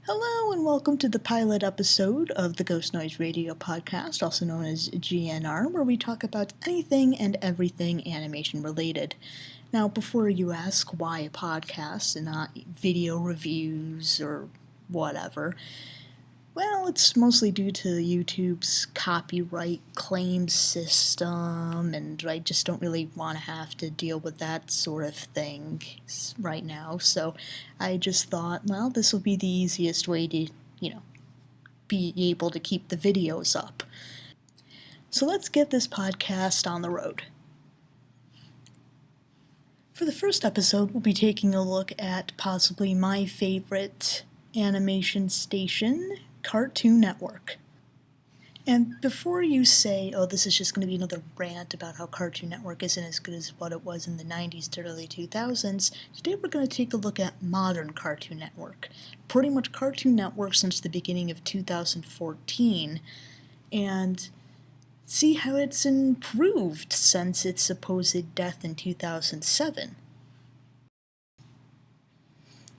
Hello and welcome to the pilot episode of the Ghost Noise Radio podcast, also known as GNR, where we talk about anything and everything animation related. Now, before you ask why a podcast and not video reviews or whatever, well, it's mostly due to YouTube's copyright claim system, and I just don't really want to have to deal with that sort of thing right now, so I just thought, well, this will be the easiest way to, be able to keep the videos up. So let's get this podcast on the road. For the first episode, we'll be taking a look at possibly my favorite animation station, Cartoon Network. And before you say, oh, this is just going to be another rant about how Cartoon Network isn't as good as what it was in the 90s to early 2000s, today we're going to take a look at modern Cartoon Network. Pretty much Cartoon Network since the beginning of 2014, and see how it's improved since its supposed death in 2007.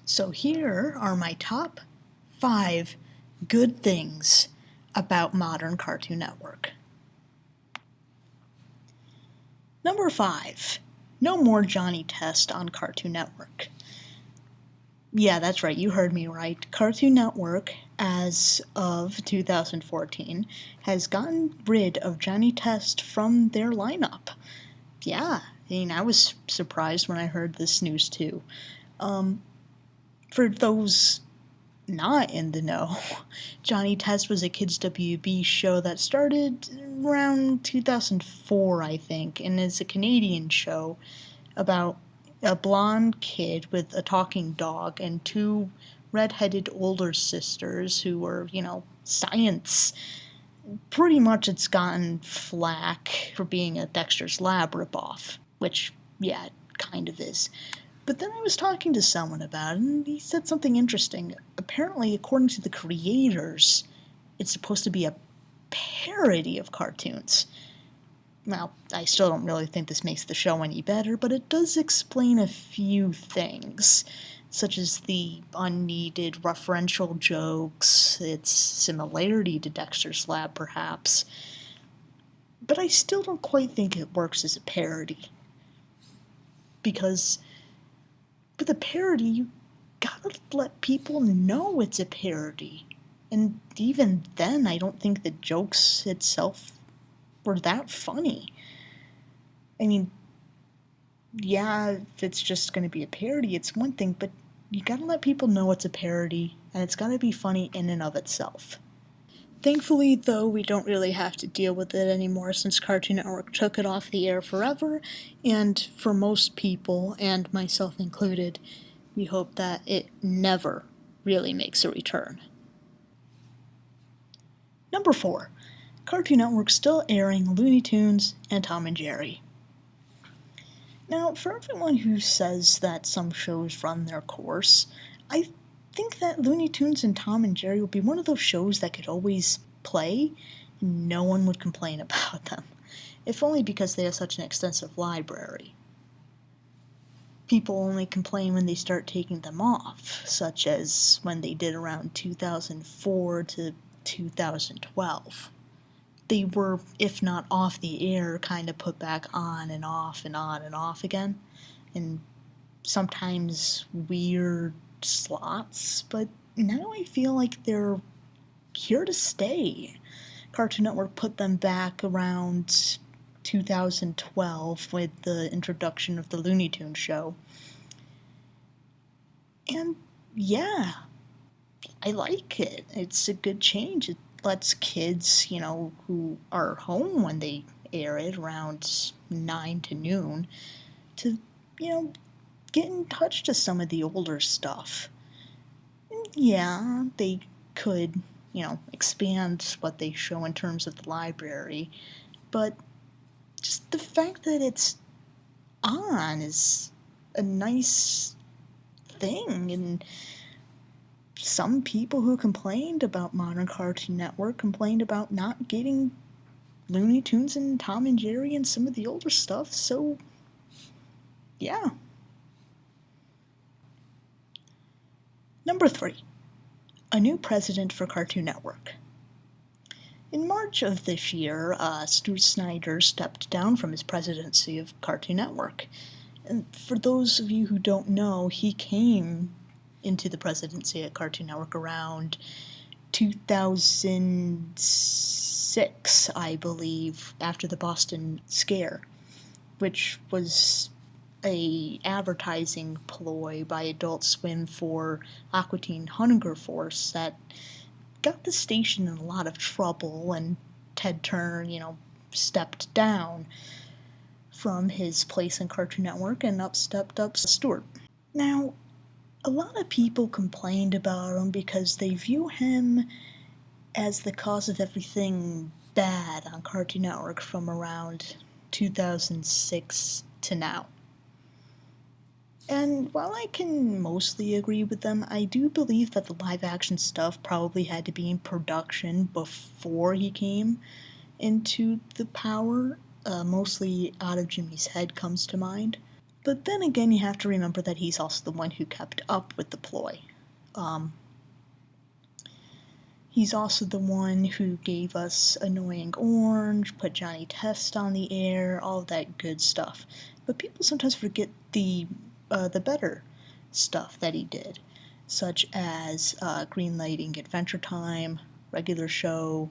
So here are my top 5 good things about modern Cartoon Network. Number 5. No more Johnny Test on Cartoon Network. Yeah, that's right, you heard me right. Cartoon Network, as of 2014, has gotten rid of Johnny Test from their lineup. Yeah, I was surprised when I heard this news too. For those not in the know, Johnny Test was a kids' WB show that started around 2004, I think, and is a Canadian show about a blonde kid with a talking dog and 2 red-headed older sisters who were, science. Pretty much it's gotten flack for being a Dexter's Lab ripoff, which, yeah, it kind of is. But then I was talking to someone about it, and he said something interesting. Apparently, according to the creators, it's supposed to be a parody of cartoons. Now, I still don't really think this makes the show any better, but it does explain a few things, such as the unneeded referential jokes, its similarity to Dexter's Lab, perhaps. But I still don't quite think it works as a parody. Because with a parody, you gotta let people know it's a parody. And even then, I don't think the jokes itself were that funny. I mean, yeah, if it's just gonna be a parody, it's one thing, but you gotta let people know it's a parody, and it's gotta be funny in and of itself. Thankfully, though, we don't really have to deal with it anymore since Cartoon Network took it off the air forever, and for most people, and myself included, we hope that it never really makes a return. Number 4. Cartoon Network still airing Looney Tunes and Tom and Jerry. Now, for everyone who says that some shows run their course, I think that Looney Tunes and Tom and Jerry would be one of those shows that could always play and no one would complain about them, if only because they have such an extensive library. People only complain when they start taking them off, such as when they did around 2004 to 2012. They were, if not off the air, kind of put back on and off and on and off again, in sometimes weird slots, but now I feel like they're here to stay. Cartoon Network put them back around 2012 with the introduction of the Looney Tunes show. And yeah, I like it. It's a good change. It lets kids, who are home when they air it around 9 to noon, to, get in touch to some of the older stuff. And yeah, they could, expand what they show in terms of the library, but just the fact that it's on is a nice thing, and some people who complained about modern Cartoon Network complained about not getting Looney Tunes and Tom and Jerry and some of the older stuff, so yeah. Number 3. A new president for Cartoon Network. In March of this year, Stuart Snyder stepped down from his presidency of Cartoon Network. And for those of you who don't know, he came into the presidency at Cartoon Network around 2006, I believe, after the Boston scare, which was a advertising ploy by Adult Swim for Aqua Teen Hunger Force that got the station in a lot of trouble, and Ted Turner, stepped down from his place in Cartoon Network, and up stepped Stuart. Now, a lot of people complained about him because they view him as the cause of everything bad on Cartoon Network from around 2006 to now. And while I can mostly agree with them, I do believe that the live-action stuff probably had to be in production before he came into the power. Mostly Out of Jimmy's Head comes to mind. But then again, you have to remember that he's also the one who kept up with the ploy. He's also the one who gave us Annoying Orange, put Johnny Test on the air, all that good stuff. But people sometimes forget the better stuff that he did, such as Greenlighting Adventure Time, Regular Show,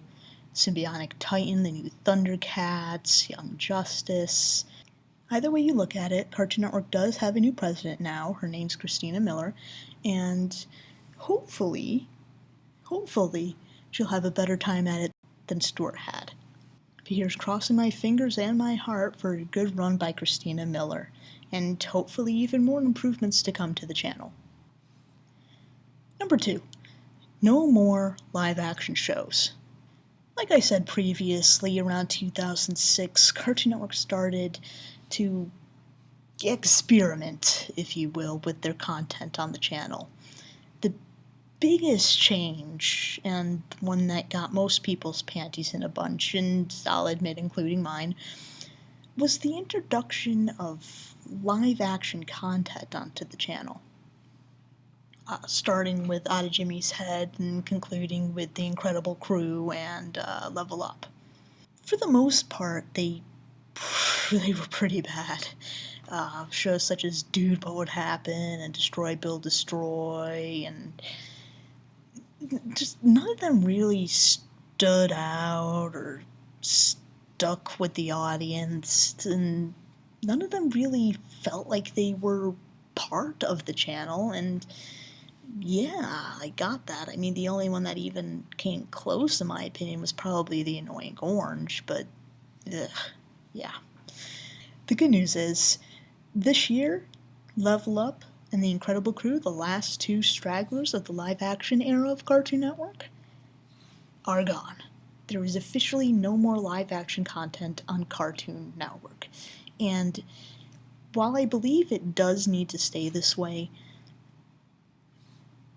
Symbionic Titan, The New Thundercats, Young Justice. Either way you look at it, Cartoon Network does have a new president now. Her name's Christina Miller, and hopefully she'll have a better time at it than Stuart had. Here's crossing my fingers and my heart for a good run by Christina Miller, and hopefully even more improvements to come to the channel. Number 2, no more live-action shows. Like I said previously, around 2006, Cartoon Network started to experiment, if you will, with their content on the channel. The biggest change, and one that got most people's panties in a bunch, and I'll admit including mine, was the introduction of live-action content onto the channel. Starting with Out of Jimmy's Head and concluding with The Incredible Crew and Level Up. For the most part, they were pretty bad. Shows such as Dude, What Would Happen and Destroy, Build, Destroy, and just none of them really stood out or stuck with the audience, and none of them really felt like they were part of the channel. And yeah, I got that. I mean, the only one that even came close, in my opinion, was probably The Annoying Orange, but yeah. The good news is, this year, Level Up and The Incredible Crew, the last two stragglers of the live-action era of Cartoon Network, are gone. There is officially no more live-action content on Cartoon Network. And while I believe it does need to stay this way,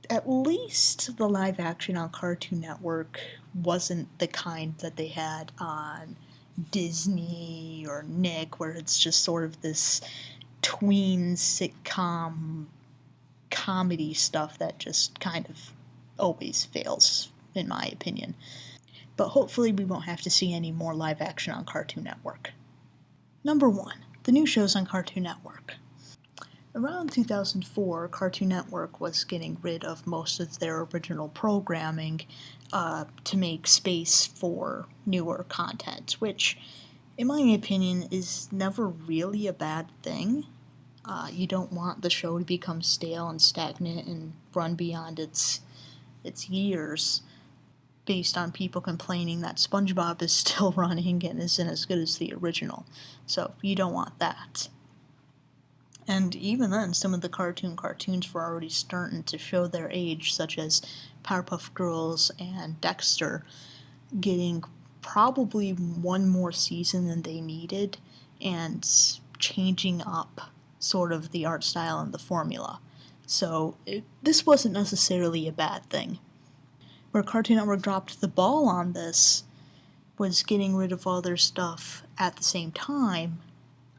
at least the live-action on Cartoon Network wasn't the kind that they had on Disney or Nick, where it's just sort of this tween sitcom comedy stuff that just kind of always fails, in my opinion. But hopefully we won't have to see any more live action on Cartoon Network. Number 1, the new shows on Cartoon Network. Around 2004, Cartoon Network was getting rid of most of their original programming to make space for newer content, which, in my opinion, is never really a bad thing. You don't want the show to become stale and stagnant and run beyond its years based on people complaining that SpongeBob is still running and isn't as good as the original. So you don't want that. And even then, some of the cartoons were already starting to show their age, such as Powerpuff Girls and Dexter, getting probably one more season than they needed, and changing up sort of the art style and the formula. So this wasn't necessarily a bad thing. Where Cartoon Network dropped the ball on this was getting rid of all their stuff at the same time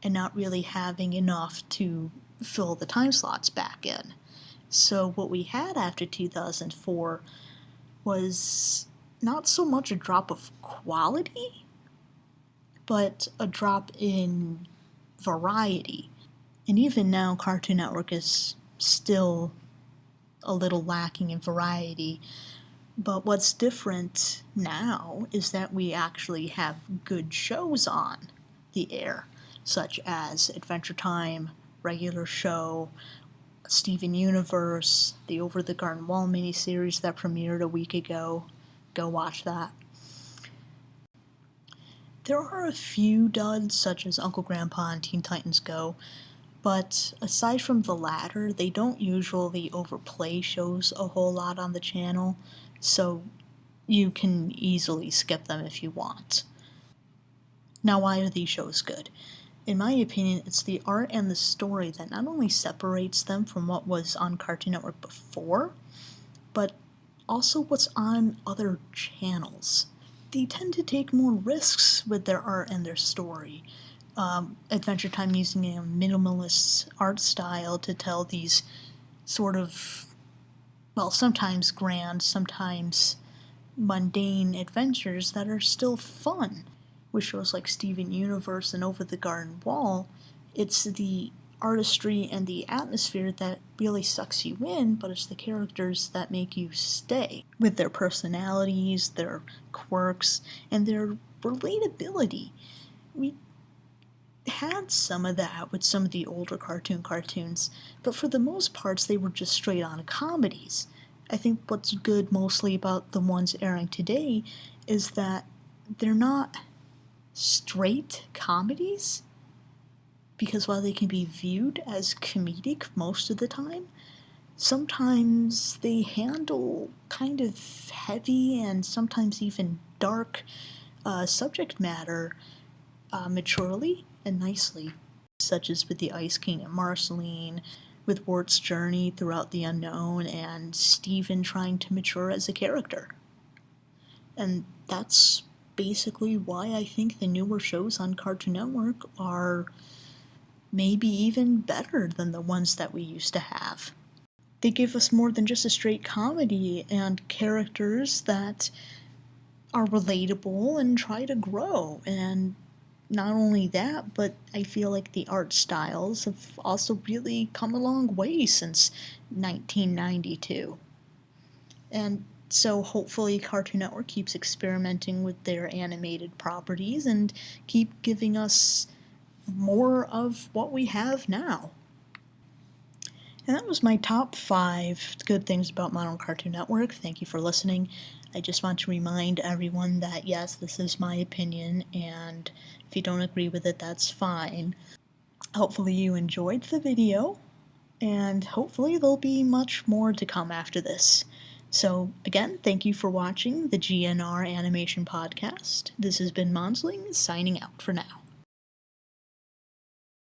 and not really having enough to fill the time slots back in. So what we had after 2004 was not so much a drop of quality, but a drop in variety. And even now, Cartoon Network is still a little lacking in variety. But what's different now is that we actually have good shows on the air, such as Adventure Time, Regular Show, Steven Universe, the Over the Garden Wall miniseries that premiered a week ago. Go watch that. There are a few duds, such as Uncle Grandpa and Teen Titans Go, but aside from the latter, they don't usually overplay shows a whole lot on the channel, so you can easily skip them if you want. Now, why are these shows good? In my opinion, it's the art and the story that not only separates them from what was on Cartoon Network before, but also what's on other channels. They tend to take more risks with their art and their story. Adventure Time using a minimalist art style to tell these sort of, well, sometimes grand, sometimes mundane adventures that are still fun. With shows like Steven Universe and Over the Garden Wall, it's the artistry and the atmosphere that really sucks you in, but it's the characters that make you stay, with their personalities, their quirks, and their relatability. We had some of that with some of the older cartoons, but for the most parts they were just straight on comedies. I think what's good mostly about the ones airing today is that they're not straight comedies, because while they can be viewed as comedic most of the time, sometimes they handle kind of heavy and sometimes even dark subject matter maturely and nicely, such as with the Ice King and Monsling, with Wart's journey throughout the unknown, and Steven trying to mature as a character. And that's basically why I think the newer shows on Cartoon Network are maybe even better than the ones that we used to have. They give us more than just a straight comedy and characters that are relatable and try to grow. And not only that, but I feel like the art styles have also really come a long way since 1992. And so hopefully Cartoon Network keeps experimenting with their animated properties and keep giving us more of what we have now. And that was my top 5 good things about modern Cartoon Network. Thank you for listening. I just want to remind everyone that yes, this is my opinion, and if you don't agree with it, that's fine. Hopefully you enjoyed the video, and hopefully there'll be much more to come after this. So again, thank you for watching the GNR Animation Podcast. This has been Monsling, signing out for now.